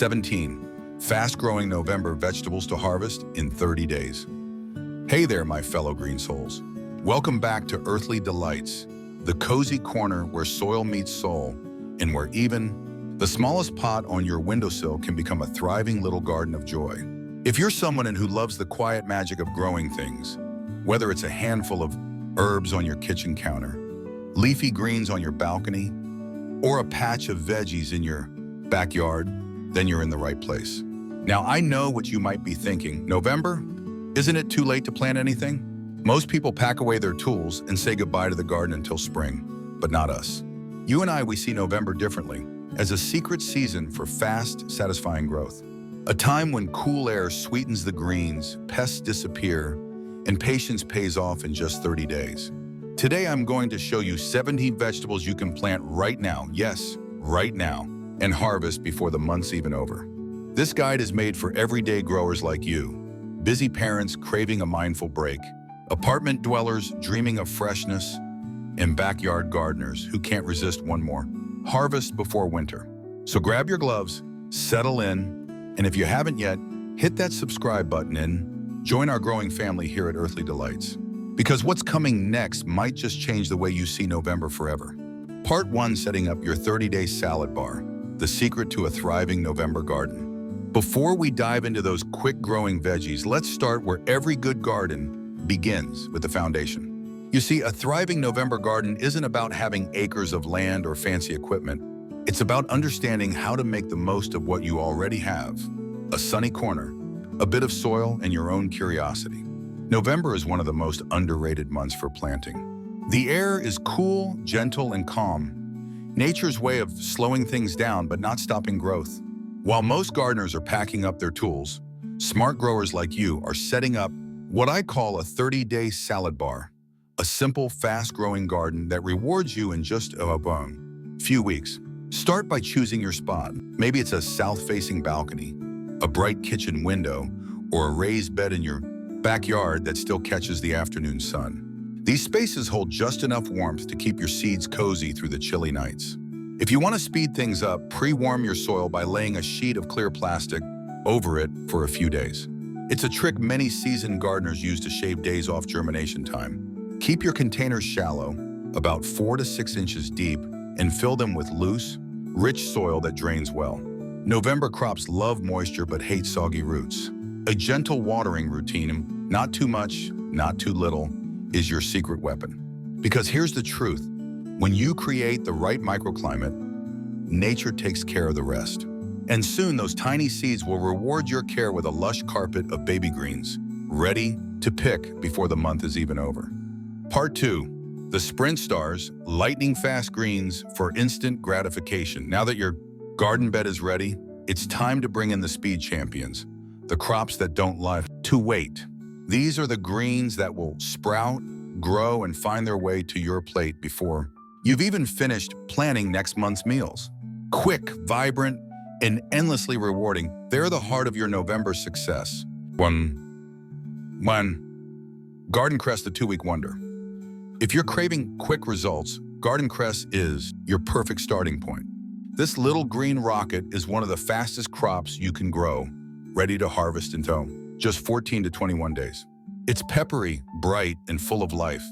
17. Fast-growing November vegetables to harvest in 30 days. Hey there, my fellow green souls. Welcome back to Earthly Delights, the cozy corner where soil meets soul, and where even the smallest pot on your windowsill can become a thriving little garden of joy. If you're someone who loves the quiet magic of growing things, whether it's a handful of herbs on your kitchen counter, leafy greens on your balcony, or a patch of veggies in your backyard, then you're in the right place. Now, I know what you might be thinking. November? Isn't it too late to plant anything? Most people pack away their tools and say goodbye to the garden until spring, but not us. You and I, we see November differently, as a secret season for fast, satisfying growth. A time when cool air sweetens the greens, pests disappear, and patience pays off in just 30 days. Today, I'm going to show you 17 vegetables you can plant right now, yes, right now, and harvest before the month's even over. This guide is made for everyday growers like you, busy parents craving a mindful break, apartment dwellers dreaming of freshness, and backyard gardeners who can't resist one more harvest before winter. So grab your gloves, settle in, and if you haven't yet, hit that subscribe button and join our growing family here at Earthly Delights. Because what's coming next might just change the way you see November forever. Part 1, setting up your 30-day salad bar, the secret to a thriving November garden. Before we dive into those quick-growing veggies, let's start where every good garden begins, with the foundation. You see, a thriving November garden isn't about having acres of land or fancy equipment. It's about understanding how to make the most of what you already have. A sunny corner, a bit of soil, and your own curiosity. November is one of the most underrated months for planting. The air is cool, gentle, and calm. Nature's way of slowing things down but not stopping growth. While most gardeners are packing up their tools, smart growers like you are setting up what I call a 30-day salad bar. A simple, fast-growing garden that rewards you in just a few weeks. Start by choosing your spot. Maybe it's a south-facing balcony, a bright kitchen window, or a raised bed in your backyard that still catches the afternoon sun. These spaces hold just enough warmth to keep your seeds cozy through the chilly nights. If you want to speed things up, pre-warm your soil by laying a sheet of clear plastic over it for a few days. It's a trick many seasoned gardeners use to shave days off germination time. Keep your containers shallow, about 4 to 6 inches deep, and fill them with loose, rich soil that drains well. November crops love moisture but hate soggy roots. A gentle watering routine, not too much, not too little, is your secret weapon. Because here's the truth, when you create the right microclimate, nature takes care of the rest. And soon those tiny seeds will reward your care with a lush carpet of baby greens, ready to pick before the month is even over. Part 2. The Sprint Stars, lightning-fast greens for instant gratification. Now that your garden bed is ready, it's time to bring in the speed champions, the crops that don't like to wait. These are the greens that will sprout, grow, and find their way to your plate before you've even finished planning next month's meals. Quick, vibrant, and endlessly rewarding, they're the heart of your November success. One, Garden Cress, the 2-week wonder. If you're craving quick results, Garden Cress is your perfect starting point. This little green rocket is one of the fastest crops you can grow, ready to harvest in just 14 to 21 days. It's peppery, bright, and full of life,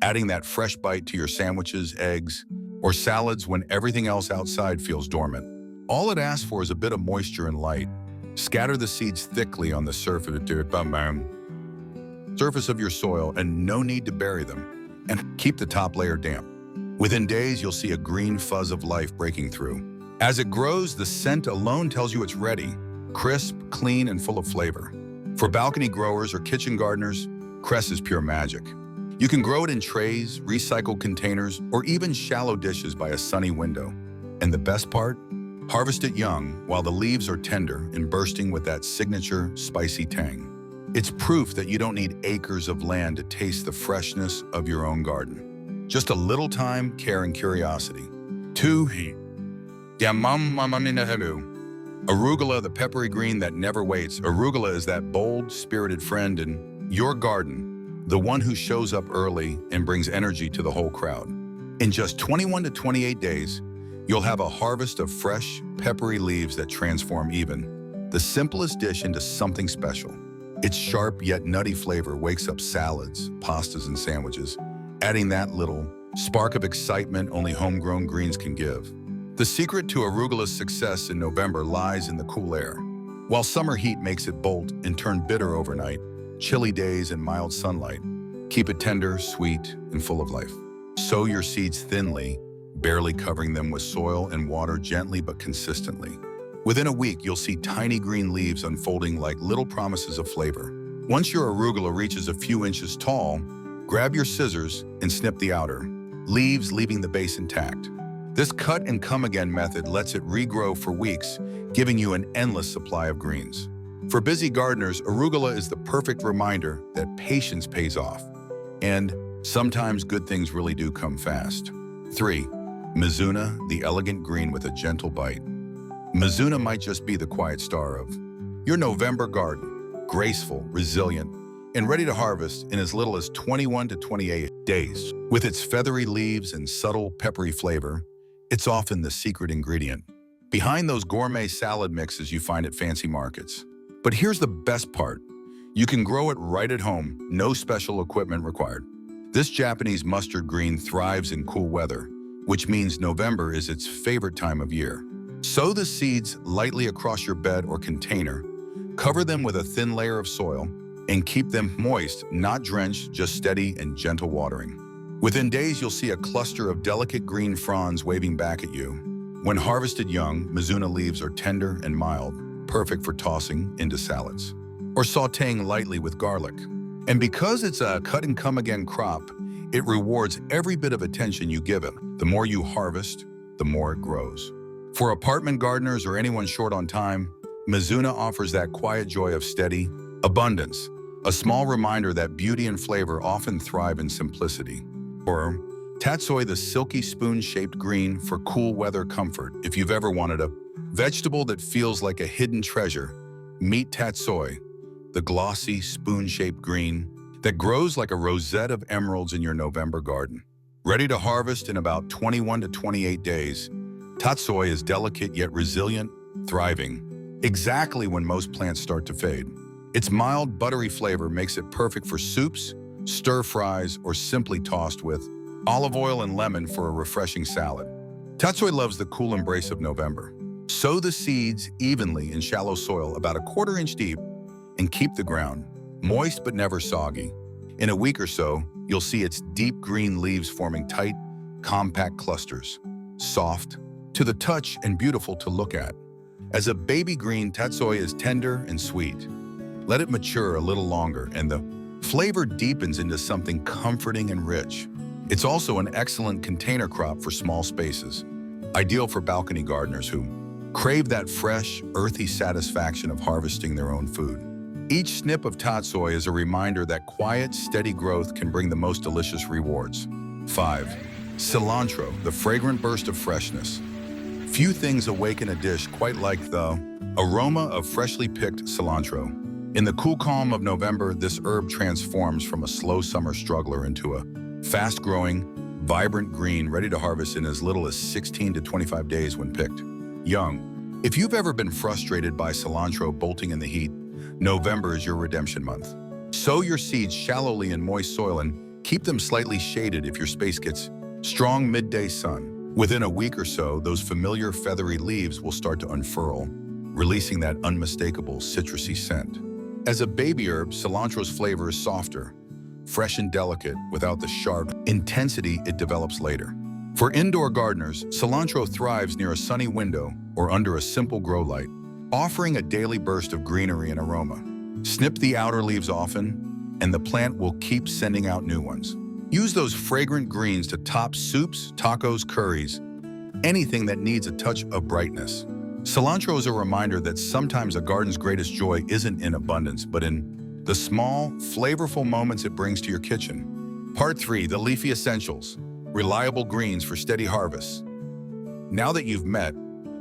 adding that fresh bite to your sandwiches, eggs, or salads when everything else outside feels dormant. All it asks for is a bit of moisture and light. Scatter the seeds thickly on the surface of your soil, and no need to bury them. And keep the top layer damp. Within days, you'll see a green fuzz of life breaking through. As it grows, the scent alone tells you it's ready, crisp, clean, and full of flavor. For balcony growers or kitchen gardeners, cress is pure magic. You can grow it in trays, recycled containers, or even shallow dishes by a sunny window. And the best part? Harvest it young while the leaves are tender and bursting with that signature spicy tang. It's proof that you don't need acres of land to taste the freshness of your own garden. Just a little time, care, and curiosity. 2. Arugula, the peppery green that never waits. Arugula is that bold, spirited friend in your garden, the one who shows up early and brings energy to the whole crowd. In just 21 to 28 days, You'll have a harvest of fresh, peppery leaves that transform even the simplest dish into something special. Its sharp yet nutty flavor wakes up salads, pastas, and sandwiches, adding that little spark of excitement only homegrown greens can give. The secret to arugula's success in November lies in the cool air. While summer heat makes it bolt and turn bitter overnight, chilly days and mild sunlight keep it tender, sweet, and full of life. Sow your seeds thinly, barely covering them with soil and water gently but consistently. Within a week, you'll see tiny green leaves unfolding like little promises of flavor. Once your arugula reaches a few inches tall, grab your scissors and snip the outer leaves, leaving the base intact. This cut and come again method lets it regrow for weeks, giving you an endless supply of greens. For busy gardeners, arugula is the perfect reminder that patience pays off, and sometimes good things really do come fast. 3. Mizuna, the elegant green with a gentle bite. Mizuna might just be the quiet star of your November garden, graceful, resilient, and ready to harvest in as little as 21 to 28 days. With its feathery leaves and subtle, peppery flavor, it's often the secret ingredient behind those gourmet salad mixes you find at fancy markets. But here's the best part. You can grow it right at home, no special equipment required. This Japanese mustard green thrives in cool weather, which means November is its favorite time of year. Sow the seeds lightly across your bed or container, cover them with a thin layer of soil, and keep them moist, not drenched, just steady and gentle watering. Within days, you'll see a cluster of delicate green fronds waving back at you. When harvested young, Mizuna leaves are tender and mild, perfect for tossing into salads or sautéing lightly with garlic. And because it's a cut-and-come-again crop, it rewards every bit of attention you give it. The more you harvest, the more it grows. For apartment gardeners or anyone short on time, Mizuna offers that quiet joy of steady abundance, a small reminder that beauty and flavor often thrive in simplicity. Or tatsoi, the silky spoon-shaped green for cool weather comfort. If you've ever wanted a vegetable that feels like a hidden treasure, meet tatsoi, the glossy spoon-shaped green that grows like a rosette of emeralds in your November garden. Ready to harvest in about 21 to 28 days, tatsoi is delicate yet resilient, thriving, exactly when most plants start to fade. Its mild, buttery flavor makes it perfect for soups, stir-fries, or simply tossed with olive oil and lemon for a refreshing salad. Tatsoi loves the cool embrace of November. Sow the seeds evenly in shallow soil about a quarter-inch deep and keep the ground moist but never soggy. In a week or so, you'll see its deep green leaves forming tight, compact clusters, soft to the touch and beautiful to look at. As a baby green, tatsoi is tender and sweet. Let it mature a little longer and the flavor deepens into something comforting and rich. It's also an excellent container crop for small spaces, ideal for balcony gardeners who crave that fresh, earthy satisfaction of harvesting their own food. Each snip of tatsoi is a reminder that quiet, steady growth can bring the most delicious rewards. 5. Cilantro, the fragrant burst of freshness. Few things awaken a dish quite like the aroma of freshly picked cilantro. In the cool calm of November, this herb transforms from a slow summer struggler into a fast-growing, vibrant green ready to harvest in as little as 16 to 25 days when picked young. If you've ever been frustrated by cilantro bolting in the heat, November is your redemption month. Sow your seeds shallowly in moist soil and keep them slightly shaded if your space gets strong midday sun. Within a week or so, those familiar feathery leaves will start to unfurl, releasing that unmistakable citrusy scent. As a baby herb, cilantro's flavor is softer, fresh and delicate without the sharp intensity it develops later. For indoor gardeners, cilantro thrives near a sunny window or under a simple grow light, offering a daily burst of greenery and aroma. Snip the outer leaves often, and the plant will keep sending out new ones. Use those fragrant greens to top soups, tacos, curries, anything that needs a touch of brightness. Cilantro is a reminder that sometimes a garden's greatest joy isn't in abundance, but in the small, flavorful moments it brings to your kitchen. Part 3, the leafy essentials, reliable greens for steady harvests. Now that you've met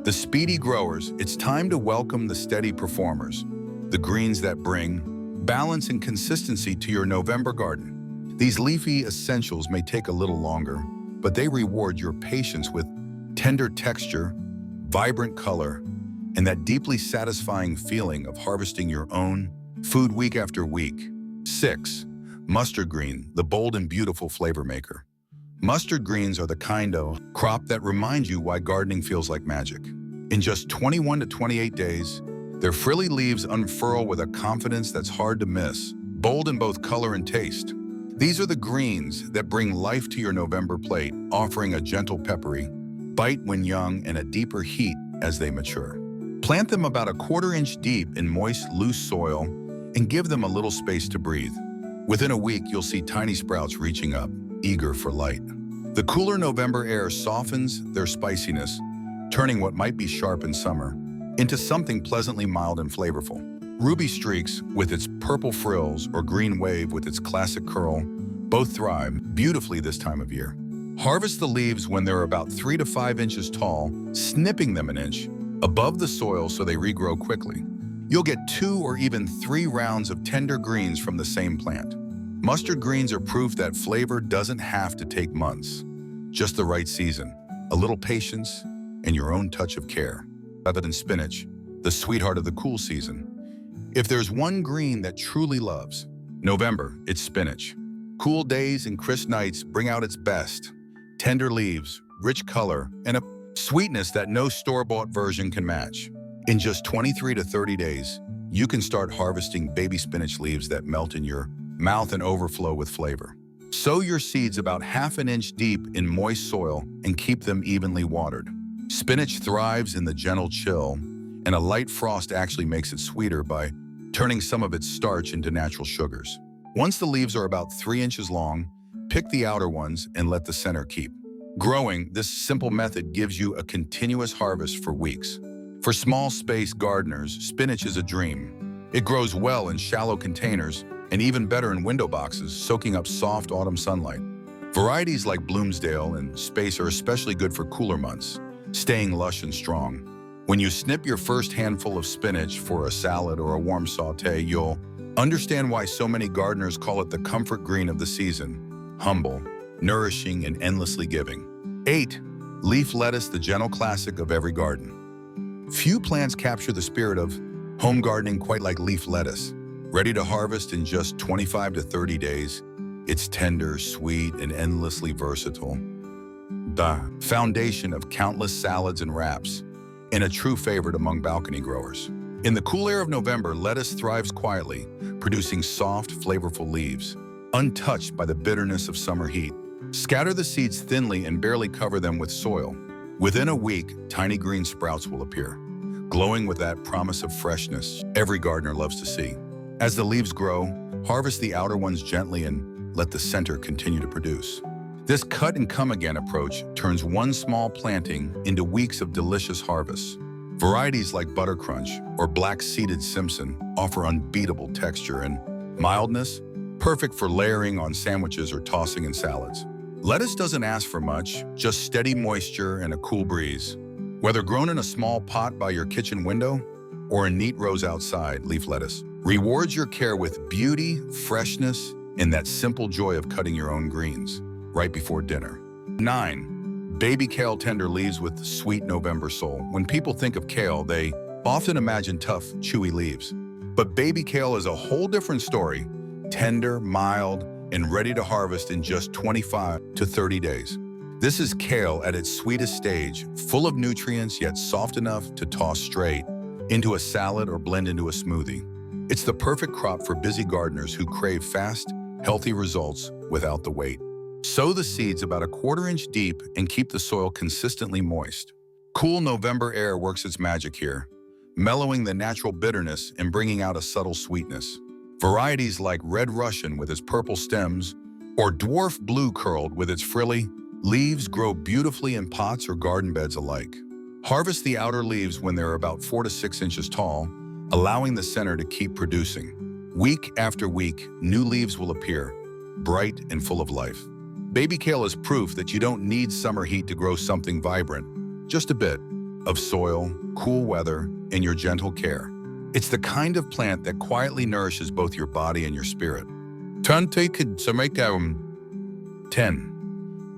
the speedy growers, it's time to welcome the steady performers, the greens that bring balance and consistency to your November garden. These leafy essentials may take a little longer, but they reward your patience with Tender texture, vibrant color, and that deeply satisfying feeling of harvesting your own food week after week. 6. Mustard green, the bold and beautiful flavor maker. Mustard greens are the kind of crop that reminds you why gardening feels like magic. In just 21 to 28 days, their frilly leaves unfurl with a confidence that's hard to miss, bold in both color and taste. These are the greens that bring life to your November plate, offering a gentle peppery bite when young and a deeper heat as they mature. Plant them about a 1/4 inch deep in moist, loose soil and give them a little space to breathe. Within a week, you'll see tiny sprouts reaching up, eager for light. The cooler November air softens their spiciness, turning what might be sharp in summer into something pleasantly mild and flavorful. Ruby streaks with its purple frills or green wave with its classic curl both thrive beautifully this time of year. Harvest the leaves when they're about 3 to 5 inches tall, snipping them an inch above the soil so they regrow quickly. You'll get 2 or even 3 rounds of tender greens from the same plant. Mustard greens are proof that flavor doesn't have to take months. Just the right season, a little patience, and your own touch of care. Rather than spinach, the sweetheart of the cool season. If there's one green that truly loves November, it's spinach. Cool days and crisp nights bring out its best. Tender leaves, rich color, and a sweetness that no store-bought version can match. In just 23 to 30 days, you can start harvesting baby spinach leaves that melt in your mouth and overflow with flavor. Sow your seeds about 1/2 inch deep in moist soil and keep them evenly watered. Spinach thrives in the gentle chill, and a light frost actually makes it sweeter by turning some of its starch into natural sugars. Once the leaves are about 3 inches long, pick the outer ones and let the center keep growing. This simple method gives you a continuous harvest for weeks. For small space gardeners, spinach is a dream. It grows well in shallow containers and even better in window boxes, soaking up soft autumn sunlight. Varieties like Bloomsdale and Space are especially good for cooler months, staying lush and strong. When you snip your first handful of spinach for a salad or a warm sauté, you'll understand why so many gardeners call it the comfort green of the season. Humble, nourishing, and endlessly giving. 8. Leaf lettuce, the gentle classic of every garden. Few plants capture the spirit of home gardening quite like leaf lettuce. Ready to harvest in just 25 to 30 days, it's tender, sweet, and endlessly versatile. The foundation of countless salads and wraps, and a true favorite among balcony growers. In the cool air of November, lettuce thrives quietly, producing soft, flavorful leaves, untouched by the bitterness of summer heat. Scatter the seeds thinly and barely cover them with soil. Within a week, tiny green sprouts will appear, glowing with that promise of freshness every gardener loves to see. As the leaves grow, harvest the outer ones gently and let the center continue to produce. This cut and come again approach turns one small planting into weeks of delicious harvests. Varieties like Butter Crunch or Black-Seeded Simpson offer unbeatable texture and mildness, perfect for layering on sandwiches or tossing in salads. Lettuce doesn't ask for much, just steady moisture and a cool breeze. Whether grown in a small pot by your kitchen window or in neat rows outside, leaf lettuce rewards your care with beauty, freshness, and that simple joy of cutting your own greens right before dinner. 9. Baby kale, tender leaves with sweet November soul. When people think of kale, they often imagine tough, chewy leaves. But baby kale is a whole different story. Tender, mild, and ready to harvest in just 25 to 30 days. This is kale at its sweetest stage, full of nutrients yet soft enough to toss straight into a salad or blend into a smoothie. It's the perfect crop for busy gardeners who crave fast, healthy results without the wait. Sow the seeds about a 1/4 inch deep and keep the soil consistently moist. Cool November air works its magic here, mellowing the natural bitterness and bringing out a subtle sweetness. Varieties like Red Russian with its purple stems or Dwarf Blue Curled with its frilly leaves grow beautifully in pots or garden beds alike. Harvest the outer leaves when they're about 4 to 6 inches tall, allowing the center to keep producing. Week after week, new leaves will appear, bright and full of life. Baby kale is proof that you don't need summer heat to grow something vibrant, just a bit of soil, cool weather, and your gentle care. It's the kind of plant that quietly nourishes both your body and your spirit. 10.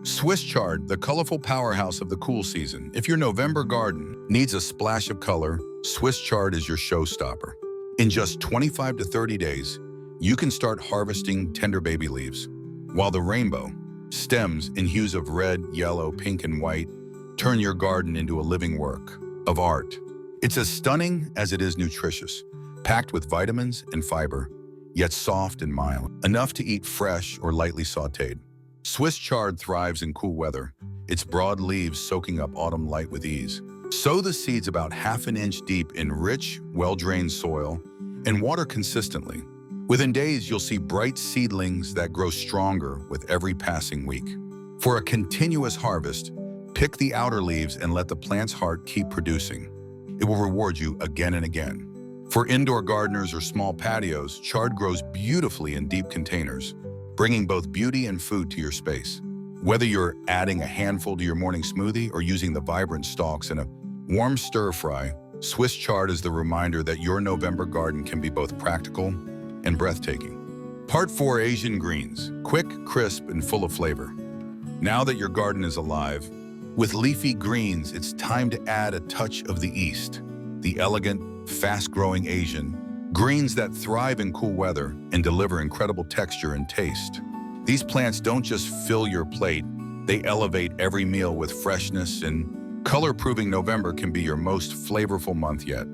Swiss chard, the colorful powerhouse of the cool season. If your November garden needs a splash of color, Swiss chard is your showstopper. In just 25 to 30 days, you can start harvesting tender baby leaves, while the rainbow stems in hues of red, yellow, pink, and white turn your garden into a living work of art. It's as stunning as it is nutritious, packed with vitamins and fiber, yet soft and mild, enough to eat fresh or lightly sautéed. Swiss chard thrives in cool weather, its broad leaves soaking up autumn light with ease. Sow the seeds about ½ an inch deep in rich, well-drained soil and water consistently. Within days, you'll see bright seedlings that grow stronger with every passing week. For a continuous harvest, pick the outer leaves and let the plant's heart keep producing. It will reward you again and again. For indoor gardeners or small patios, chard grows beautifully in deep containers, bringing both beauty and food to your space. Whether you're adding a handful to your morning smoothie or using the vibrant stalks in a warm stir-fry, Swiss chard is the reminder that your November garden can be both practical and breathtaking. Part 4, Asian greens, quick, crisp, and full of flavor. Now that your garden is alive, with leafy greens, it's time to add a touch of the East, the elegant, fast-growing Asian greens that thrive in cool weather and deliver incredible texture and taste. These plants don't just fill your plate, they elevate every meal with freshness, and color-proving November can be your most flavorful month yet.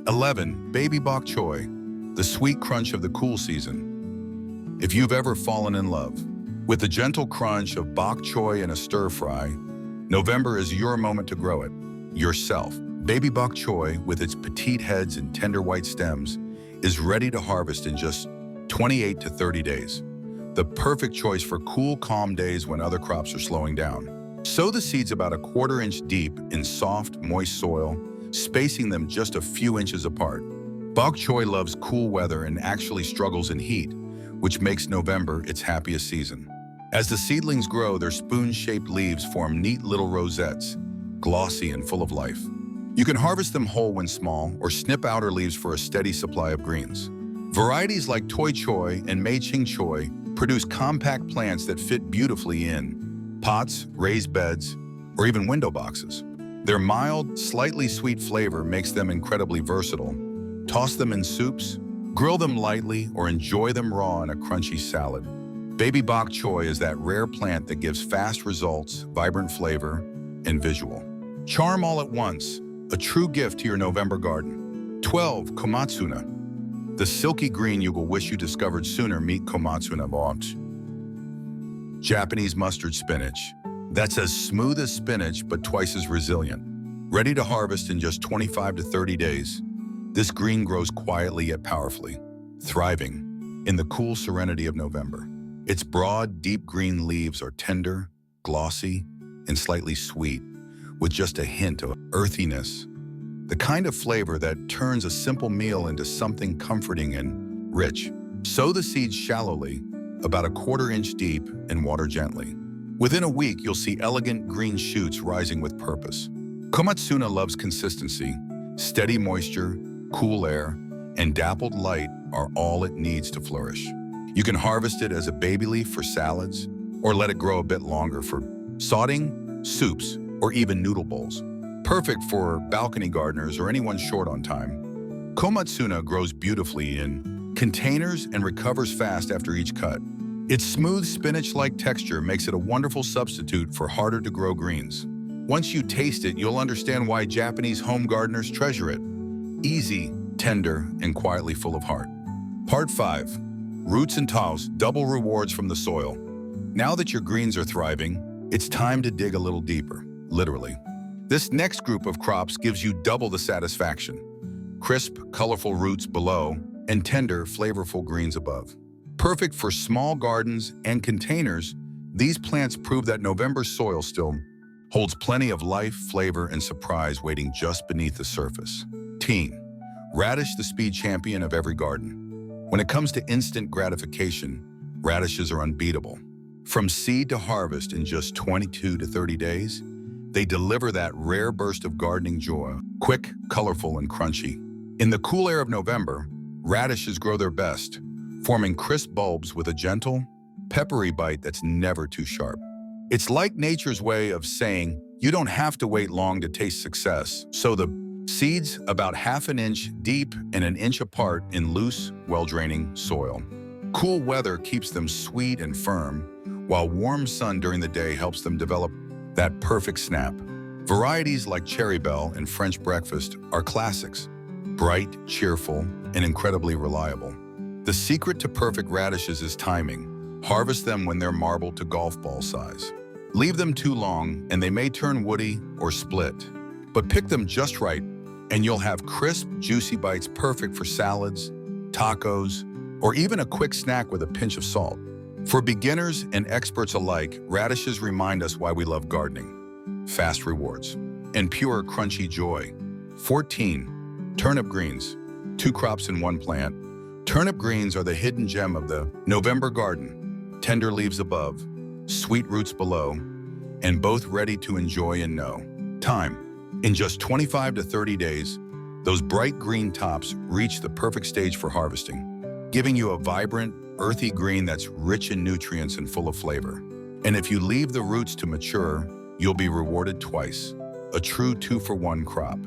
11. Baby bok choy, the sweet crunch of the cool season. If you've ever fallen in love with the gentle crunch of bok choy in a stir-fry, November is your moment to grow it yourself. Baby bok choy, with its petite heads and tender white stems, is ready to harvest in just 28 to 30 days. The perfect choice for cool, calm days when other crops are slowing down. Sow the seeds about a ½ inch deep in soft, moist soil, spacing them just a few inches apart. Bok choy loves cool weather and actually struggles in heat, which makes November its happiest season. As the seedlings grow, their spoon-shaped leaves form neat little rosettes, glossy and full of life. You can harvest them whole when small or snip outer leaves for a steady supply of greens. Varieties like Toi Choy and Mei Ching Choy produce compact plants that fit beautifully in pots, raised beds, or even window boxes. Their mild, slightly sweet flavor makes them incredibly versatile. Toss them in soups, grill them lightly, or enjoy them raw in a crunchy salad. Baby bok choy is that rare plant that gives fast results, vibrant flavor, and visual charm all at once. A true gift to your November garden. 12. Komatsuna, the silky green you will wish you discovered sooner. Meet Komatsuna box. Japanese mustard spinach. That's as smooth as spinach, but twice as resilient. Ready to harvest in just 25 to 30 days, this green grows quietly yet powerfully, thriving in the cool serenity of November. Its broad, deep green leaves are tender, glossy, and slightly sweet, with just a hint of earthiness, the kind of flavor that turns a simple meal into something comforting and rich. Sow the seeds shallowly, about a ½ inch deep, and water gently. Within a week, you'll see elegant green shoots rising with purpose. Komatsuna loves consistency. Steady moisture, cool air, and dappled light are all it needs to flourish. You can harvest it as a baby leaf for salads, or let it grow a bit longer for sautéing, soups, or even noodle bowls. Perfect for balcony gardeners or anyone short on time. Komatsuna grows beautifully in containers and recovers fast after each cut. Its smooth spinach-like texture makes it a wonderful substitute for harder-to-grow greens. Once you taste it, you'll understand why Japanese home gardeners treasure it. Easy, tender, and quietly full of heart. Part 5. Roots and tows, double rewards from the soil. Now that your greens are thriving, it's time to dig a little deeper. Literally. This next group of crops gives you double the satisfaction. Crisp, colorful roots below, and tender, flavorful greens above. Perfect for small gardens and containers, these plants prove that November's soil still holds plenty of life, flavor, and surprise waiting just beneath the surface. Teen. Radish, the speed champion of every garden. When it comes to instant gratification, radishes are unbeatable. From seed to harvest in just 22 to 30 days, they deliver that rare burst of gardening joy, quick, colorful, and crunchy. In the cool air of November, radishes grow their best, forming crisp bulbs with a gentle, peppery bite that's never too sharp. It's like nature's way of saying you don't have to wait long to taste success. Sow the seeds about half an inch deep and an inch apart in loose, well-draining soil. Cool weather keeps them sweet and firm, while warm sun during the day helps them develop that perfect snap. Varieties like Cherry Belle and French Breakfast are classics, bright, cheerful, and incredibly reliable. The secret to perfect radishes is timing. Harvest them when they're marble to golf ball size. Leave them too long and they may turn woody or split. But pick them just right and you'll have crisp, juicy bites perfect for salads, tacos, or even a quick snack with a pinch of salt. For beginners and experts alike, radishes remind us why we love gardening. Fast rewards and pure, crunchy joy. 14. Turnip greens. 2 crops in 1 plant. Turnip greens are the hidden gem of the November garden. Tender leaves above, sweet roots below, and both ready to enjoy in no time. In just 25 to 30 days, those bright green tops reach the perfect stage for harvesting, giving you a vibrant, earthy green that's rich in nutrients and full of flavor. And if you leave the roots to mature, you'll be rewarded twice, a true 2-for-1 crop.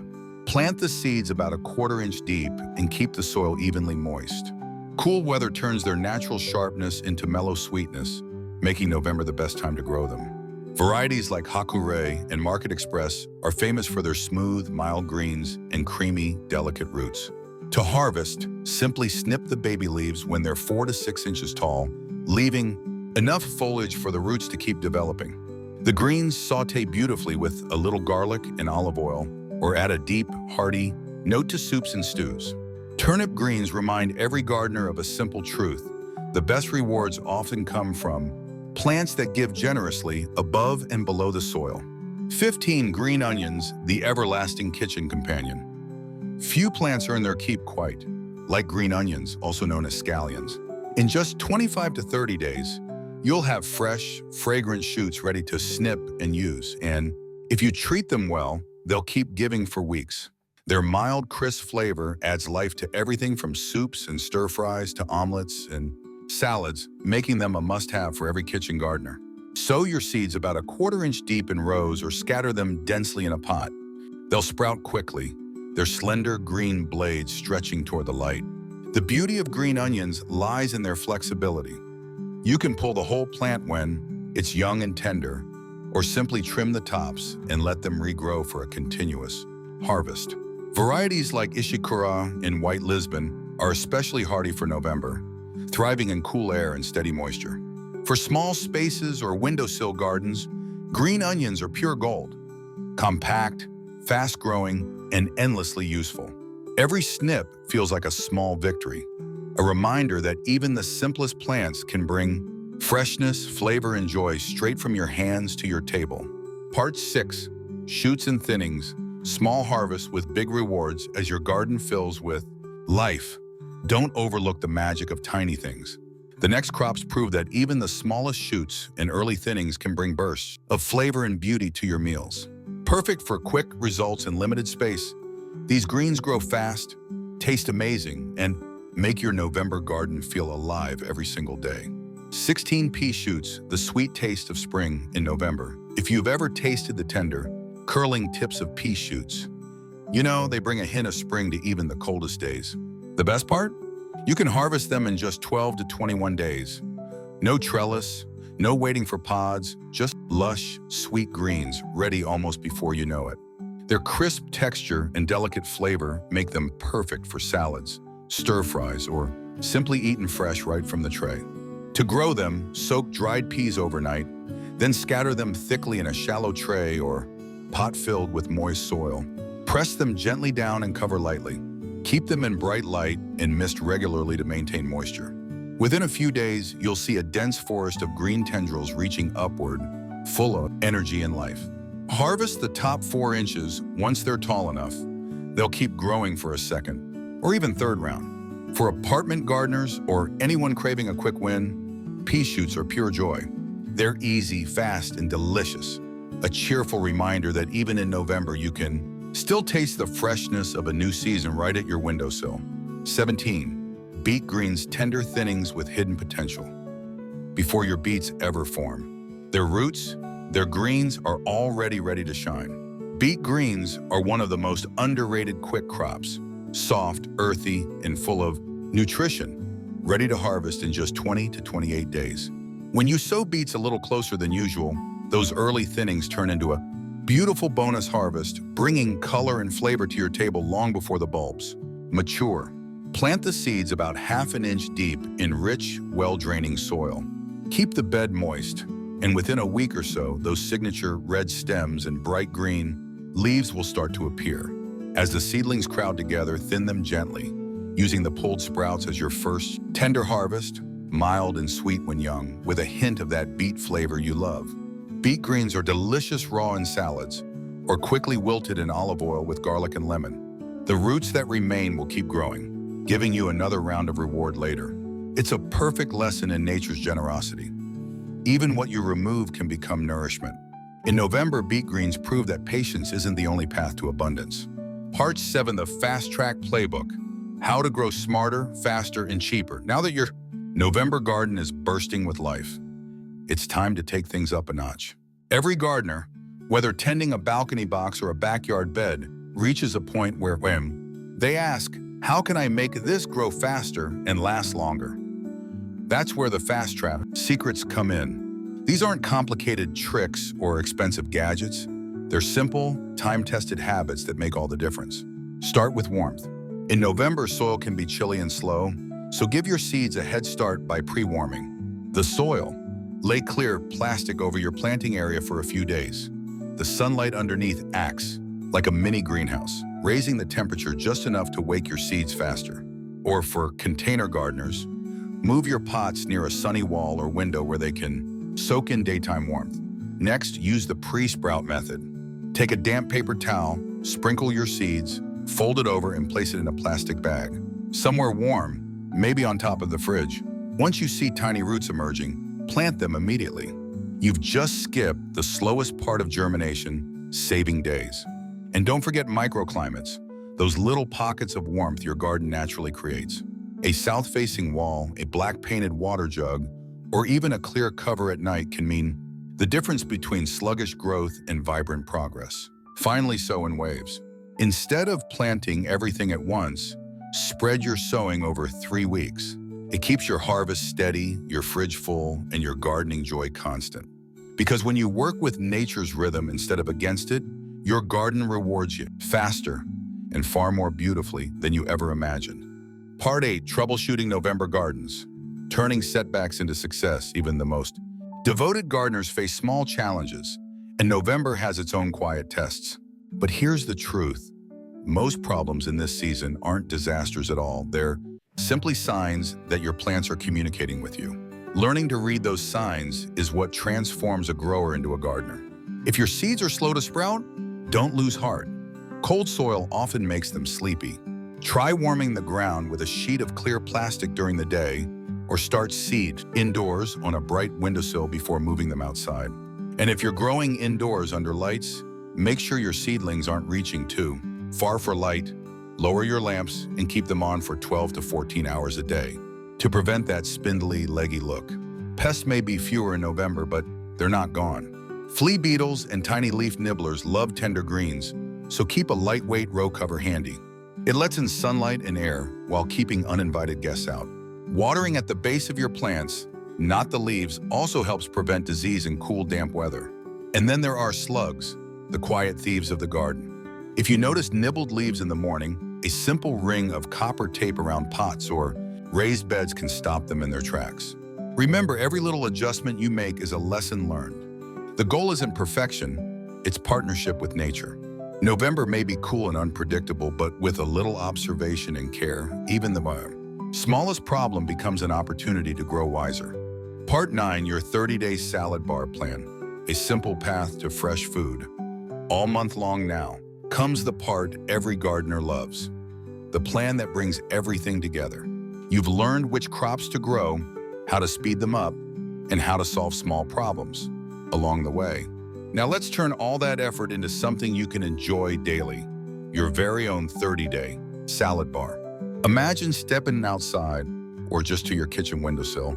Plant the seeds about 1/4 inch deep and keep the soil evenly moist. Cool weather turns their natural sharpness into mellow sweetness, making November the best time to grow them. Varieties like Hakure and Market Express are famous for their smooth, mild greens and creamy, delicate roots. To harvest, simply snip the baby leaves when they're 4 to 6 inches tall, leaving enough foliage for the roots to keep developing. The greens saute beautifully with a little garlic and olive oil, or add a deep, hearty note to soups and stews. Turnip greens remind every gardener of a simple truth. The best rewards often come from plants that give generously above and below the soil. 15. Green onions, the everlasting kitchen companion. Few plants earn their keep quite like green onions, also known as scallions. In just 25 to 30 days, you'll have fresh, fragrant shoots ready to snip and use. And if you treat them well, they'll keep giving for weeks. Their mild, crisp flavor adds life to everything from soups and stir-fries to omelets and salads, making them a must-have for every kitchen gardener. Sow your seeds about 1/4 inch deep in rows or scatter them densely in a pot. They'll sprout quickly, their slender green blades stretching toward the light. The beauty of green onions lies in their flexibility. You can pull the whole plant when it's young and tender, or simply trim the tops and let them regrow for a continuous harvest. Varieties like Ishikura and White Lisbon are especially hardy for November, thriving in cool air and steady moisture. For small spaces or windowsill gardens, green onions are pure gold. Compact, fast-growing, and endlessly useful. Every snip feels like a small victory, a reminder that even the simplest plants can bring freshness, flavor, and joy straight from your hands to your table. Part 6. Shoots and thinnings, small harvests with big rewards as your garden fills with life. Don't overlook the magic of tiny things. The next crops prove that even the smallest shoots and early thinnings can bring bursts of flavor and beauty to your meals. Perfect for quick results in limited space, these greens grow fast, taste amazing, and make your November garden feel alive every single day. 16 pea shoots, the sweet taste of spring in November. If you've ever tasted the tender, curling tips of pea shoots, you know they bring a hint of spring to even the coldest days. The best part? You can harvest them in just 12 to 21 days. No trellis, no waiting for pods, just lush, sweet greens ready almost before you know it. Their crisp texture and delicate flavor make them perfect for salads, stir-fries, or simply eaten fresh right from the tray. To grow them, soak dried peas overnight, then scatter them thickly in a shallow tray or pot filled with moist soil. Press them gently down and cover lightly. Keep them in bright light and mist regularly to maintain moisture. Within a few days, you'll see a dense forest of green tendrils reaching upward, full of energy and life. Harvest the top 4 inches once they're tall enough. They'll keep growing for a second, or even third round. For apartment gardeners or anyone craving a quick win, pea shoots are pure joy. They're easy, fast, and delicious. A cheerful reminder that even in November you can still taste the freshness of a new season right at your windowsill. 17. Beet greens, tender thinnings with hidden potential. Before your beets ever form, their roots, Their greens are already ready to shine. Beet greens are one of the most underrated quick crops. Soft, earthy, and full of nutrition, ready to harvest in just 20 to 28 days. When you sow beets a little closer than usual, those early thinnings turn into a beautiful bonus harvest, bringing color and flavor to your table long before the bulbs mature. Plant the seeds about half an inch deep in rich, well-draining soil. Keep the bed moist, and within a week or so, those signature red stems and bright green leaves will start to appear. As the seedlings crowd together, thin them gently, using the pulled sprouts as your first tender harvest, mild and sweet when young, with a hint of that beet flavor you love. Beet greens are delicious raw in salads, or quickly wilted in olive oil with garlic and lemon. The roots that remain will keep growing, giving you another round of reward later. It's a perfect lesson in nature's generosity. Even what you remove can become nourishment. In November, beet greens prove that patience isn't the only path to abundance. Part 7, the Fast Track Playbook. How to grow smarter, faster, and cheaper. Now that your November garden is bursting with life, it's time to take things up a notch. Every gardener, whether tending a balcony box or a backyard bed, reaches a point where they ask, how can I make this grow faster and last longer? That's where the Fast Track secrets come in. These aren't complicated tricks or expensive gadgets. They're simple, time-tested habits that make all the difference. Start with warmth. In November, soil can be chilly and slow, so give your seeds a head start by pre-warming. The soil. Lay clear plastic over your planting area for a few days. The sunlight underneath acts like a mini greenhouse, raising the temperature just enough to wake your seeds faster. Or for container gardeners, move your pots near a sunny wall or window where they can soak in daytime warmth. Next, use the pre-sprout method. Take a damp paper towel, sprinkle your seeds, fold it over and place it in a plastic bag. Somewhere warm, maybe on top of the fridge. Once you see tiny roots emerging, plant them immediately. You've just skipped the slowest part of germination, saving days. And don't forget microclimates, those little pockets of warmth your garden naturally creates. A south-facing wall, a black-painted water jug, or even a clear cover at night can mean the difference between sluggish growth and vibrant progress. Finally, sow in waves. Instead of planting everything at once, spread your sowing over 3 weeks. It keeps your harvest steady, your fridge full, and your gardening joy constant. Because when you work with nature's rhythm instead of against it, your garden rewards you faster and far more beautifully than you ever imagined. Part 8, Troubleshooting November Gardens. Turning setbacks into success. Even the most devoted gardeners face small challenges, and November has its own quiet tests. But here's the truth. Most problems in this season aren't disasters at all. They're simply signs that your plants are communicating with you. Learning to read those signs is what transforms a grower into a gardener. If your seeds are slow to sprout, don't lose heart. Cold soil often makes them sleepy. Try warming the ground with a sheet of clear plastic during the day, or start seed indoors on a bright windowsill before moving them outside. And if you're growing indoors under lights, make sure your seedlings aren't reaching too far for light. Lower your lamps and keep them on for 12 to 14 hours a day to prevent that spindly, leggy look. Pests may be fewer in November, but they're not gone. Flea beetles and tiny leaf nibblers love tender greens, so keep a lightweight row cover handy. It lets in sunlight and air while keeping uninvited guests out. Watering at the base of your plants, not the leaves, also helps prevent disease in cool, damp weather. And then there are slugs, the quiet thieves of the garden. If you notice nibbled leaves in the morning, a simple ring of copper tape around pots or raised beds can stop them in their tracks. Remember, every little adjustment you make is a lesson learned. The goal isn't perfection, it's partnership with nature. November may be cool and unpredictable, but with a little observation and care, even the smallest problem becomes an opportunity to grow wiser. Part 9, your 30-day salad bar plan. A simple path to fresh food. All month long now comes the part every gardener loves. The plan that brings everything together. You've learned which crops to grow, how to speed them up, and how to solve small problems along the way. Now let's turn all that effort into something you can enjoy daily. Your very own 30-day salad bar. Imagine stepping outside, or just to your kitchen windowsill,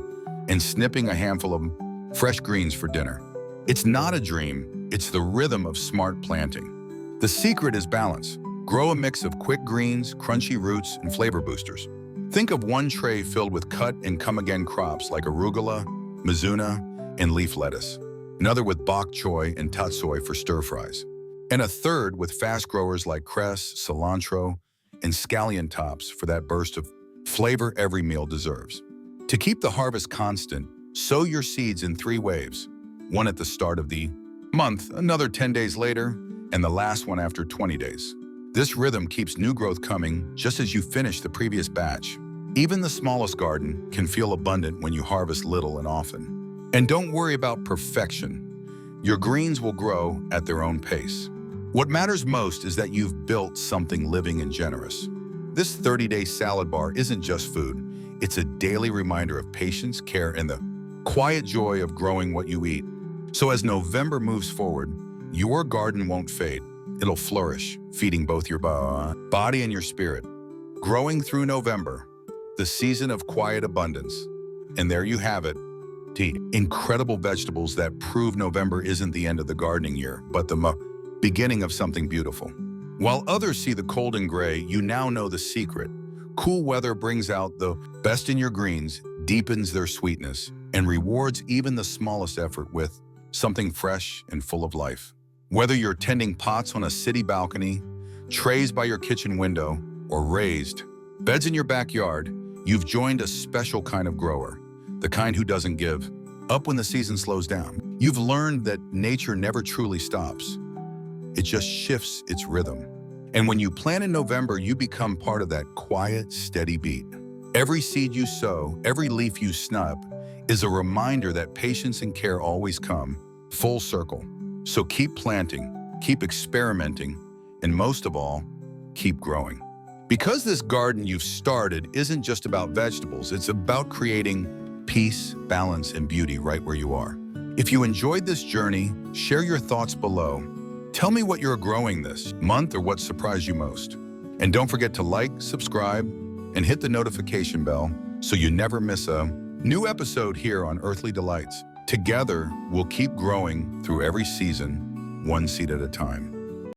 and snipping a handful of fresh greens for dinner. It's not a dream, it's the rhythm of smart planting. The secret is balance. Grow a mix of quick greens, crunchy roots, and flavor boosters. Think of one tray filled with cut and come-again crops like arugula, mizuna, and leaf lettuce. Another with bok choy and tatsoi for stir-fries. And a third with fast growers like cress, cilantro, and scallion tops for that burst of flavor every meal deserves. To keep the harvest constant, sow your seeds in 3 waves. One at the start of the month, another 10 days later, and the last one after 20 days. This rhythm keeps new growth coming just as you finish the previous batch. Even the smallest garden can feel abundant when you harvest little and often. And don't worry about perfection. Your greens will grow at their own pace. What matters most is that you've built something living and generous. This 30-day salad bar isn't just food. It's a daily reminder of patience, care, and the quiet joy of growing what you eat. So as November moves forward, your garden won't fade. It'll flourish, feeding both your body and your spirit. Growing through November, the season of quiet abundance. And there you have it. Incredible vegetables that prove November isn't the end of the gardening year, but the beginning of something beautiful. While others see the cold and gray, you now know the secret. Cool weather brings out the best in your greens, deepens their sweetness, and rewards even the smallest effort with something fresh and full of life. Whether you're tending pots on a city balcony, trays by your kitchen window, or raised beds in your backyard, you've joined a special kind of grower, the kind who doesn't give up when the season slows down. You've learned that nature never truly stops. It just shifts its rhythm. And when you plant in November, you become part of that quiet, steady beat. Every seed you sow, every leaf you snap, is a reminder that patience and care always come full circle. So keep planting, keep experimenting, and most of all, keep growing. Because this garden you've started isn't just about vegetables, it's about creating peace, balance, and beauty right where you are. If you enjoyed this journey, share your thoughts below. Tell me what you're growing this month or what surprised you most. And don't forget to like, subscribe, and hit the notification bell so you never miss a new episode here on Earthly Delights. Together, we'll keep growing through every season, one seed at a time.